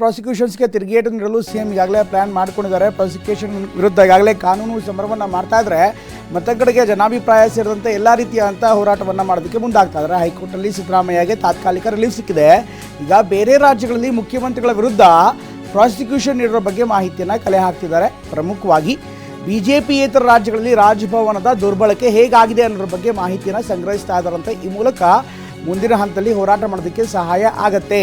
ಪ್ರಾಸಿಕ್ಯೂಷನ್ಸ್ಗೆ ತಿರುಗೇಟು ನೀಡಲು ಸಿಎಂ ಈಗಾಗಲೇ ಪ್ಲಾನ್ ಮಾಡ್ಕೊಂಡಿದ್ದಾರೆ. ಪ್ರಾಸಿಕ್ಯೂಷನ್ ವಿರುದ್ಧ ಈಗಾಗಲೇ ಕಾನೂನು ಸಮರವನ್ನು ಮಾಡ್ತಾ ಇದ್ರೆ ಮತ್ತೆ ಕಡೆಗೆ ಜನಾಭಿಪ್ರಾಯ ಸೇರಿದಂತೆ ಎಲ್ಲ ರೀತಿಯಾದಂಥ ಹೋರಾಟವನ್ನು ಮಾಡೋದಕ್ಕೆ ಮುಂದಾಗ್ತಾ ಇದ್ದಾರೆ. ಹೈಕೋರ್ಟ್ನಲ್ಲಿ ಸಿದ್ದರಾಮಯ್ಯಗೆ ತಾತ್ಕಾಲಿಕ ರಿಲೀಫ್ ಸಿಕ್ಕಿದೆ. ಈಗ ಬೇರೆ ರಾಜ್ಯಗಳಲ್ಲಿ ಮುಖ್ಯಮಂತ್ರಿಗಳ ವಿರುದ್ಧ ಪ್ರಾಸಿಕ್ಯೂಷನ್ ನೀಡಿರೋ ಬಗ್ಗೆ ಮಾಹಿತಿಯನ್ನು ಕಲೆ ಹಾಕ್ತಿದ್ದಾರೆ. ಪ್ರಮುಖವಾಗಿ ಬಿಜೆಪಿಯೇತರ ರಾಜ್ಯಗಳಲ್ಲಿ ರಾಜಭವನದ ದುರ್ಬಳಕೆ ಹೇಗಾಗಿದೆ ಅನ್ನೋದ್ರ ಬಗ್ಗೆ ಮಾಹಿತಿಯನ್ನು ಸಂಗ್ರಹಿಸ್ತಾ ಇದ್ದಾರಂತೆ. ಈ ಮೂಲಕ ಮುಂದಿನ ಹಂತದಲ್ಲಿ ಹೋರಾಟ ಮಾಡೋದಕ್ಕೆ ಸಹಾಯ ಆಗತ್ತೆ.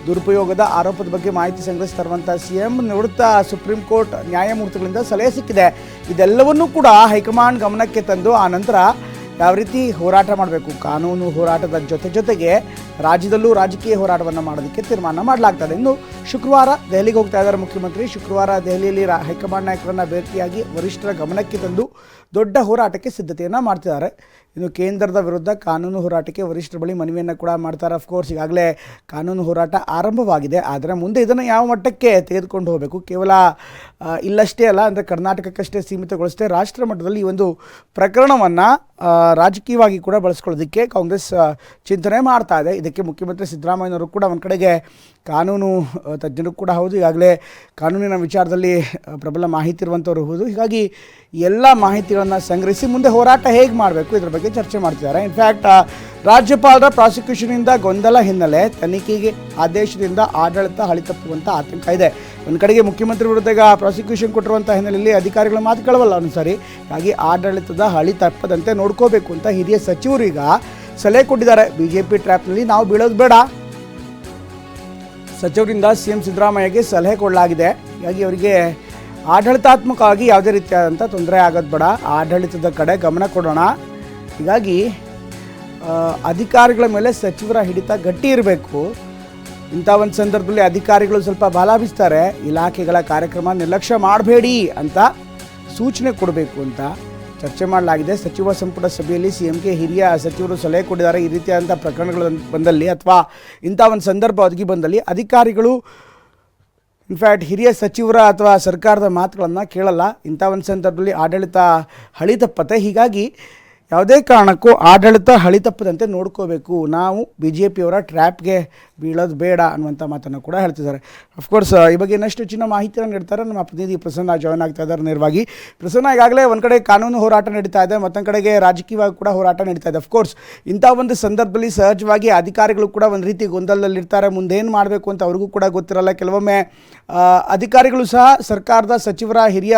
ದುರುಪಯೋಗದ ಆರೋಪದ ಬಗ್ಗೆ ಮಾಹಿತಿ ಸಂಗ್ರಹಿಸ್ತಾ ಇರುವಂಥ ಸಿಎಂ ನಿವೃತ್ತ ಸುಪ್ರೀಂ ಕೋರ್ಟ್ ನ್ಯಾಯಮೂರ್ತಿಗಳಿಂದ ಸಲಹೆ ಸಿಕ್ಕಿದೆ. ಇದೆಲ್ಲವನ್ನೂ ಕೂಡ ಹೈಕಮಾಂಡ್ ಗಮನಕ್ಕೆ ತಂದು ಆ ನಂತರ ಯಾವ ರೀತಿ ಹೋರಾಟ ಮಾಡಬೇಕು, ಕಾನೂನು ಹೋರಾಟದ ಜೊತೆಗೆ ರಾಜ್ಯದಲ್ಲೂ ರಾಜಕೀಯ ಹೋರಾಟವನ್ನು ಮಾಡೋದಕ್ಕೆ ತೀರ್ಮಾನ ಮಾಡಲಾಗ್ತದೆ. ಇನ್ನು ಶುಕ್ರವಾರ ದೆಹಲಿಗೆ ಹೋಗ್ತಾ ಇದ್ದಾರೆ ಮುಖ್ಯಮಂತ್ರಿ. ಶುಕ್ರವಾರ ದೆಹಲಿಯಲ್ಲಿ ಹೈಕಮಾಂಡ್ ನಾಯಕರನ್ನು ಭೇಟಿಯಾಗಿ ವರಿಷ್ಠರ ಗಮನಕ್ಕೆ ತಂದು ದೊಡ್ಡ ಹೋರಾಟಕ್ಕೆ ಸಿದ್ಧತೆಯನ್ನು ಮಾಡ್ತಿದ್ದಾರೆ. ಇನ್ನು ಕೇಂದ್ರದ ವಿರುದ್ಧ ಕಾನೂನು ಹೋರಾಟಕ್ಕೆ ವರಿಷ್ಠರ ಬಳಿ ಮನವಿಯನ್ನು ಕೂಡ ಮಾಡ್ತಾರೆ. ಅಫ್ಕೋರ್ಸ್ ಈಗಾಗಲೇ ಕಾನೂನು ಹೋರಾಟ ಆರಂಭವಾಗಿದೆ. ಆದರೆ ಮುಂದೆ ಇದನ್ನು ಯಾವ ಮಟ್ಟಕ್ಕೆ ತೆಗೆದುಕೊಂಡು ಹೋಗಬೇಕು, ಕೇವಲ ಇಲ್ಲಷ್ಟೇ ಅಲ್ಲ, ಅಂದರೆ ಕರ್ನಾಟಕಕ್ಕಷ್ಟೇ ಸೀಮಿತಗೊಳಿಸದೆ ರಾಷ್ಟ್ರ ಮಟ್ಟದಲ್ಲಿ ಈ ಒಂದು ಪ್ರಕರಣವನ್ನು ರಾಜಕೀಯವಾಗಿ ಕೂಡ ಬಳಸ್ಕೊಳ್ಳೋದಕ್ಕೆ ಕಾಂಗ್ರೆಸ್ ಚಿಂತನೆ ಮಾಡ್ತಾ ಇದೆ. ಇದಕ್ಕೆ ಮುಖ್ಯಮಂತ್ರಿ ಸಿದ್ದರಾಮಯ್ಯನವರು ಕೂಡ ಒಂದು ಕಡೆಗೆ ಕಾನೂನು ತಜ್ಞರು ಕೂಡ ಹೌದು, ಈಗಾಗಲೇ ಕಾನೂನಿನ ವಿಚಾರದಲ್ಲಿ ಪ್ರಬಲ ಮಾಹಿತಿ ಇರುವಂಥವ್ರು ಹೌದು. ಹೀಗಾಗಿ ಎಲ್ಲ ಮಾಹಿತಿಗಳನ್ನು ಸಂಗ್ರಹಿಸಿ ಮುಂದೆ ಹೋರಾಟ ಹೇಗೆ ಮಾಡಬೇಕು ಇದರ ಬಗ್ಗೆ ಚರ್ಚೆ ಮಾಡ್ತಿದ್ದಾರೆ. ಇನ್ಫ್ಯಾಕ್ಟ್ ರಾಜ್ಯಪಾಲರ ಪ್ರಾಸಿಕ್ಯೂಷನಿಂದ ಗೊಂದಲ ಹಿನ್ನೆಲೆ ತನಿಖೆಗೆ ಆದೇಶದಿಂದ ಆಡಳಿತ ಹಳಿತಪ್ಪುವಂಥ ಆತಂಕ ಇದೆ. ಒಂದು ಕಡೆಗೆ ಮುಖ್ಯಮಂತ್ರಿ ವಿರುದ್ಧ ಈಗ ಪ್ರಾಸಿಕ್ಯೂಷನ್ ಕೊಟ್ಟಿರುವಂಥ ಹಿನ್ನೆಲೆಯಲ್ಲಿ ಅಧಿಕಾರಿಗಳ ಮಾತು ಕೇಳವಲ್ಲ ಅನುಸಾರಿ, ಹಾಗಾಗಿ ಆಡಳಿತದ ಹಳಿ ತಪ್ಪದಂತೆ ನೋಡ್ಕೋಬೇಕು ಅಂತ ಹಿರಿಯ ಸಚಿವರು ಈಗ ಸಲಹೆ ಕೊಟ್ಟಿದ್ದಾರೆ. ಬಿಜೆಪಿ ಟ್ರ್ಯಾಪ್ನಲ್ಲಿ ನಾವು ಬೀಳೋದು ಬೇಡ, ಸಚಿವರಿಂದ ಸಿಎಂ ಸಿದ್ದರಾಮಯ್ಯಗೆ ಸಲಹೆ ಕೊಡಲಾಗಿದೆ. ಹೀಗಾಗಿ ಅವರಿಗೆ ಆಡಳಿತಾತ್ಮಕವಾಗಿ ಯಾವುದೇ ರೀತಿಯಾದಂಥ ತೊಂದರೆ ಆಗೋದು ಬೇಡ, ಆಡಳಿತದ ಕಡೆ ಗಮನ ಕೊಡೋಣ. ಹೀಗಾಗಿ ಅಧಿಕಾರಿಗಳ ಮೇಲೆ ಸಚಿವರ ಹಿಡಿತ ಗಟ್ಟಿ ಇರಬೇಕು. ಇಂಥ ಒಂದು ಸಂದರ್ಭದಲ್ಲಿ ಅಧಿಕಾರಿಗಳು ಸ್ವಲ್ಪ ಬಾಲ ಬೀಸ್ತಾರೆ. ಇಲಾಖೆಗಳ ಕಾರ್ಯಕ್ರಮ ನಿರ್ಲಕ್ಷ್ಯ ಮಾಡಬೇಡಿ ಅಂತ ಸೂಚನೆ ಕೊಡಬೇಕು ಅಂತ ಚರ್ಚೆ ಮಾಡಲಾಗಿದೆ. ಸಚಿವ ಸಂಪುಟ ಸಭೆಯಲ್ಲಿ ಸಿಎಂಗೆ ಹಿರಿಯ ಸಚಿವರು ಸಲಹೆ ಕೊಟ್ಟಿದ್ದಾರೆ. ಈ ರೀತಿಯಾದಂಥ ಪ್ರಕರಣಗಳು ಬಂದಲ್ಲಿ ಅಥವಾ ಇಂಥ ಒಂದು ಸಂದರ್ಭ ಒದಗಿ ಬಂದಲ್ಲಿ ಅಧಿಕಾರಿಗಳು ಇನ್ಫ್ಯಾಕ್ಟ್ ಹಿರಿಯ ಸಚಿವರ ಅಥವಾ ಸರ್ಕಾರದ ಮಾತುಗಳನ್ನು ಕೇಳಲ್ಲ. ಇಂಥ ಒಂದು ಸಂದರ್ಭದಲ್ಲಿ ಆಡಳಿತ ಹಳಿ ತಪ್ಪತ್ತೆ. ಹೀಗಾಗಿ ಯಾವುದೇ ಕಾರಣಕ್ಕೂ ಆಡಳಿತ ಹಳಿ ತಪ್ಪದಂತೆ ನೋಡ್ಕೋಬೇಕು, ನಾವು ಬಿ ಜೆ ಪಿಯವರ ಟ್ರ್ಯಾಪ್ಗೆ ಬೀಳೋದು ಬೇಡ ಅನ್ನುವಂಥ ಮಾತನ್ನು ಕೂಡ ಹೇಳ್ತಿದ್ದಾರೆ. ಅಫ್ಕೋರ್ಸ್ ಈ ಬಗ್ಗೆ ಇನ್ನಷ್ಟು ಹೆಚ್ಚಿನ ಮಾಹಿತಿಯನ್ನು ನೀಡ್ತಾರೆ ನಮ್ಮ ಪ್ರತಿನಿಧಿ ಪ್ರಸನ್ನ ಜಾಯ್ನ್ ಆಗ್ತಾ ಇದ್ದಾರೆ ನೇರವಾಗಿ. ಪ್ರಸನ್ನ, ಈಗಾಗಲೇ ಒಂದು ಕಡೆ ಕಾನೂನು ಹೋರಾಟ ನಡೀತಾ ಇದೆ, ಮತ್ತೊಂದು ಕಡೆಗೆ ರಾಜಕೀಯವಾಗಿ ಕೂಡ ಹೋರಾಟ ನಡೀತಾ ಇದೆ. ಅಫ್ಕೋರ್ಸ್ ಇಂಥ ಒಂದು ಸಂದರ್ಭದಲ್ಲಿ ಸಹಜವಾಗಿ ಅಧಿಕಾರಿಗಳು ಕೂಡ ಒಂದು ರೀತಿ ಗೊಂದಲದಲ್ಲಿರ್ತಾರೆ. ಮುಂದೇನು ಮಾಡಬೇಕು ಅಂತ ಅವ್ರಿಗೂ ಕೂಡ ಗೊತ್ತಿರಲ್ಲ. ಕೆಲವೊಮ್ಮೆ ಅಧಿಕಾರಿಗಳು ಸಹ ಸರ್ಕಾರದ ಸಚಿವರ ಹಿರಿಯ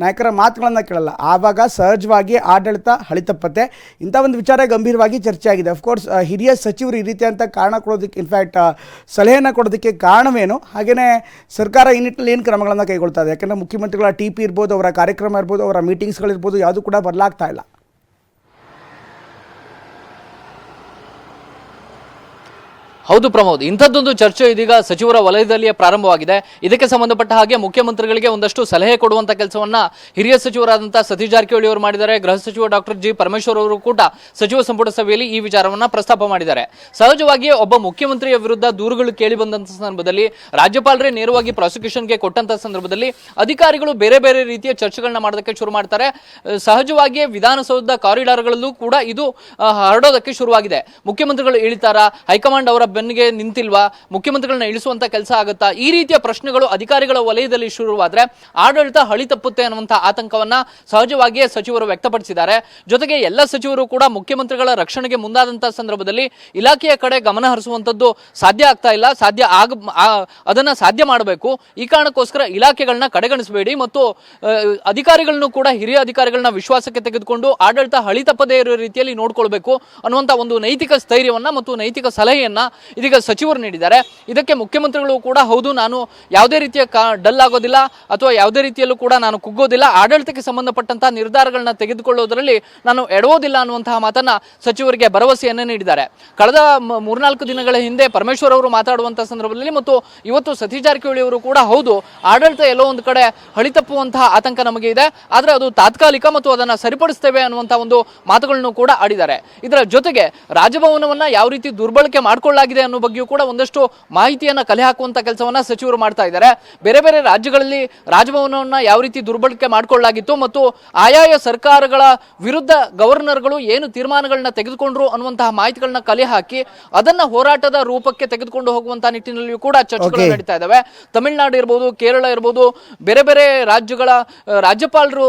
ನಾಯಕರ ಮಾತುಗಳನ್ನು ಕೇಳಲ್ಲ. ಆವಾಗ ಸಹಜವಾಗಿ ಆಡಳಿತ ಹಳಿ ತಪ್ಪತ್ತೆ. ಇಂಥ ಒಂದು ವಿಚಾರ ಗಂಭೀರವಾಗಿ ಚರ್ಚೆ ಆಗಿದೆ. ಅಫ್ಕೋರ್ಸ್ ಹಿರಿಯ ಸಚಿವರು ಈ ರೀತಿಯಂಥ ಕಾರಣ ಕೊಡೋದಕ್ಕೆ, ಇನ್ಫ್ಯಾಕ್ಟ್ ಸಲಹೆಯನ್ನು ಕೊಡೋದಕ್ಕೆ ಕಾರಣವೇನು, ಹಾಗೆಯೇ ಸರ್ಕಾರ ಈ ನಿಟ್ಟಿನಲ್ಲಿ ಏನು ಕ್ರಮಗಳನ್ನು ಕೈಗೊಳ್ತಾ ಇದೆ? ಯಾಕೆಂದರೆ ಮುಖ್ಯಮಂತ್ರಿಗಳ TP ಇರ್ಬೋದು, ಅವರ ಕಾರ್ಯಕ್ರಮ ಇರ್ಬೋದು, ಅವರ ಮೀಟಿಂಗ್ಸ್ಗಳಿರ್ಬೋದು, ಯಾವುದೂ ಕೂಡ ಬದಲಾಗ್ತಾ ಇಲ್ಲ. ಹೌದು ಪ್ರಮೋದ್, ಇಂಥದ್ದೊಂದು ಚರ್ಚೆ ಇದೀಗ ಸಚಿವರ ವಲಯದಲ್ಲಿಯೇ ಪ್ರಾರಂಭವಾಗಿದೆ. ಇದಕ್ಕೆ ಸಂಬಂಧಪಟ್ಟ ಹಾಗೆ ಮುಖ್ಯಮಂತ್ರಿಗಳಿಗೆ ಒಂದಷ್ಟು ಸಲಹೆ ಕೊಡುವಂತ ಕೆಲಸವನ್ನ ಹಿರಿಯ ಸಚಿವರಾದಂತಹ ಸತೀಶ್ ಜಾರಕಿಹೊಳಿ ಅವರು ಮಾಡಿದ್ದಾರೆ. ಗೃಹ ಸಚಿವ ಡಾಕ್ಟರ್ ಜಿ ಪರಮೇಶ್ವರ್ ಅವರು ಕೂಡ ಸಚಿವ ಸಂಪುಟ ಸಭೆಯಲ್ಲಿ ಈ ವಿಚಾರವನ್ನ ಪ್ರಸ್ತಾಪ ಮಾಡಿದ್ದಾರೆ. ಸಹಜವಾಗಿಯೇ ಒಬ್ಬ ಮುಖ್ಯಮಂತ್ರಿಯ ವಿರುದ್ಧ ದೂರುಗಳು ಕೇಳಿ ಬಂದಂತ ಸಂದರ್ಭದಲ್ಲಿ ರಾಜ್ಯಪಾಲರೇ ನೇರವಾಗಿ ಪ್ರಾಸಿಕ್ಯೂಷನ್ಗೆ ಕೊಟ್ಟಂತ ಸಂದರ್ಭದಲ್ಲಿ ಅಧಿಕಾರಿಗಳು ಬೇರೆ ಬೇರೆ ರೀತಿಯ ಚರ್ಚೆಗಳನ್ನ ಮಾಡೋದಕ್ಕೆ ಶುರು ಮಾಡ್ತಾರೆ. ಸಹಜವಾಗಿಯೇ ವಿಧಾನಸೌಧದ ಕಾರಿಡಾರ್ಗಳಲ್ಲೂ ಕೂಡ ಇದು ಹರಡೋದಕ್ಕೆ ಶುರುವಾಗಿದೆ. ಮುಖ್ಯಮಂತ್ರಿಗಳು ಇಳಿತಾರಾ, ಹೈಕಮಾಂಡ್ ಅವರ ಬೆನ್ನಿಗೆ ನಿಂತಿಲ್ವಾ, ಮುಖ್ಯಮಂತ್ರಿಗಳನ್ನ ಇಳಿಸುವಂತ ಕೆಲಸ ಆಗುತ್ತಾ, ಈ ರೀತಿಯ ಪ್ರಶ್ನೆಗಳು ಅಧಿಕಾರಿಗಳ ವಲಯದಲ್ಲಿ ಶುರುವಾದ್ರೆ ಆಡಳಿತ ಹಳಿ ತಪ್ಪುತ್ತೆ ಅನ್ನುವಂಥ ಆತಂಕವನ್ನ ಸಹಜವಾಗಿಯೇ ಸಚಿವರು ವ್ಯಕ್ತಪಡಿಸಿದ್ದಾರೆ. ಜೊತೆಗೆ ಎಲ್ಲ ಸಚಿವರು ಕೂಡ ಮುಖ್ಯಮಂತ್ರಿಗಳ ರಕ್ಷಣೆಗೆ ಮುಂದಾದಂತಹ ಸಂದರ್ಭದಲ್ಲಿ ಇಲಾಖೆಯ ಕಡೆ ಗಮನ ಹರಿಸುವಂತದ್ದು ಸಾಧ್ಯ ಆಗ್ತಾ ಇಲ್ಲ. ಅದನ್ನ ಸಾಧ್ಯ ಮಾಡಬೇಕು. ಈ ಕಾರಣಕ್ಕೋಸ್ಕರ ಇಲಾಖೆಗಳನ್ನ ಕಡೆಗಣಿಸಬೇಡಿ ಮತ್ತು ಅಧಿಕಾರಿಗಳನ್ನು ಕೂಡ ಹಿರಿಯ ಅಧಿಕಾರಿಗಳನ್ನ ವಿಶ್ವಾಸಕ್ಕೆ ತೆಗೆದುಕೊಂಡು ಆಡಳಿತ ಹಳಿ ತಪ್ಪದೇ ಇರುವ ರೀತಿಯಲ್ಲಿ ನೋಡ್ಕೊಳ್ಬೇಕು ಅನ್ನುವಂಥ ಒಂದು ನೈತಿಕ ಸ್ಥೈರ್ಯವನ್ನ ಮತ್ತು ನೈತಿಕ ಸಲಹೆಯನ್ನ ಇದೀಗ ಸಚಿವರು ನೀಡಿದ್ದಾರೆ. ಇದಕ್ಕೆ ಮುಖ್ಯಮಂತ್ರಿಗಳು ಕೂಡ ಹೌದು, ನಾನು ಯಾವುದೇ ರೀತಿಯ ಡಲ್ ಆಗೋದಿಲ್ಲ ಅಥವಾ ಯಾವುದೇ ರೀತಿಯಲ್ಲೂ ಕೂಡ ನಾನು ಕುಗ್ಗೋದಿಲ್ಲ, ಆಡಳಿತಕ್ಕೆ ಸಂಬಂಧಪಟ್ಟಂತಹ ನಿರ್ಧಾರಗಳನ್ನ ತೆಗೆದುಕೊಳ್ಳುವುದರಲ್ಲಿ ನಾನು ಎಡವೋದಿಲ್ಲ ಅನ್ನುವಂತಹ ಮಾತನ್ನ ಸಚಿವರಿಗೆ ಭರವಸೆಯನ್ನೇ ನೀಡಿದ್ದಾರೆ. ಕಳೆದ 3-4 ದಿನಗಳ ಹಿಂದೆ ಪರಮೇಶ್ವರ್ ಅವರು ಮಾತಾಡುವಂತಹ ಸಂದರ್ಭದಲ್ಲಿ ಮತ್ತು ಇವತ್ತು ಸತೀಶ್ ಜಾರಕಿಹೊಳಿ ಅವರು ಕೂಡ ಹೌದು, ಆಡಳಿತ ಎಲ್ಲೋ ಒಂದು ಕಡೆ ಹಳಿ ತಪ್ಪುವಂತಹ ಆತಂಕ ನಮಗೆ ಇದೆ, ಆದರೆ ಅದು ತಾತ್ಕಾಲಿಕ ಮತ್ತು ಅದನ್ನ ಸರಿಪಡಿಸ್ತೇವೆ ಅನ್ನುವಂತಹ ಒಂದು ಮಾತುಗಳನ್ನು ಕೂಡ ಆಡಿದ್ದಾರೆ. ಇದರ ಜೊತೆಗೆ ರಾಜಭವನವನ್ನ ಯಾವ ರೀತಿ ದುರ್ಬಳಕೆ ಮಾಡಿಕೊಳ್ಳಲಾಗಿದೆ ಏನಾಗಿದೆ ಅನ್ನೋ ಬಗ್ಗೆಯೂ ಕೂಡ ಒಂದಷ್ಟು ಮಾಹಿತಿಯನ್ನ ಕಲೆ ಹಾಕುವಂತ ಕೆಲಸವನ್ನ ಸಚಿವರು ಮಾಡ್ತಾ ಇದ್ದಾರೆ. ಬೇರೆ ಬೇರೆ ರಾಜ್ಯಗಳಲ್ಲಿ ರಾಜಭವನವನ್ನ ಯಾವ ರೀತಿ ದುರ್ಬಳಕೆ ಮಾಡಿಕೊಳ್ಳಲಾಗಿತ್ತು ಮತ್ತು ಆಯಾಯ ಸರ್ಕಾರಗಳ ವಿರುದ್ಧ ಗವರ್ನರ್ಗಳು ಏನು ತೀರ್ಮಾನಗಳನ್ನ ತೆಗೆದುಕೊಂಡ್ರು ಅನ್ನುವಂತಹ ಮಾಹಿತಿಗಳನ್ನ ಕಲೆ ಹಾಕಿ ಅದನ್ನ ಹೋರಾಟದ ರೂಪಕ್ಕೆ ತೆಗೆದುಕೊಂಡು ಹೋಗುವಂತಹ ನಿಟ್ಟಿನಲ್ಲಿಯೂ ಕೂಡ ಚರ್ಚೆಗಳು ನಡೀತಾ ಇದ್ದಾವೆ. ತಮಿಳುನಾಡು ಇರ್ಬೋದು, ಕೇರಳ ಇರ್ಬೋದು, ಬೇರೆ ಬೇರೆ ರಾಜ್ಯಗಳ ರಾಜ್ಯಪಾಲರು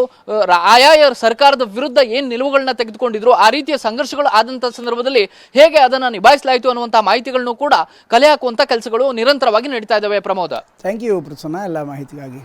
ಆಯಾಯ ಸರ್ಕಾರದ ವಿರುದ್ಧ ಏನ್ ನಿಲುವುಗಳನ್ನ ತೆಗೆದುಕೊಂಡಿದ್ರು, ಆ ರೀತಿಯ ಸಂಘರ್ಷಗಳು ಆದಂತಹ ಸಂದರ್ಭದಲ್ಲಿ ಹೇಗೆ ಅದನ್ನ ನಿಭಾಯಿಸಲಾಯಿತು ಅನ್ನುವಂತಹ ಮಾಹಿತಿಗಳನ್ನು ಕೂಡ ಕಲೆ ಹಾಕುವಂತ ಕೆಲಸಗಳು ನಿರಂತರವಾಗಿ ನಡೀತಾ ಇದ್ದಾವೆ. ಪ್ರಮೋದ, ಥ್ಯಾಂಕ್ ಯು ಪ್ರಸನ್ನ ಎಲ್ಲ ಮಾಹಿತಿಗಾಗಿ.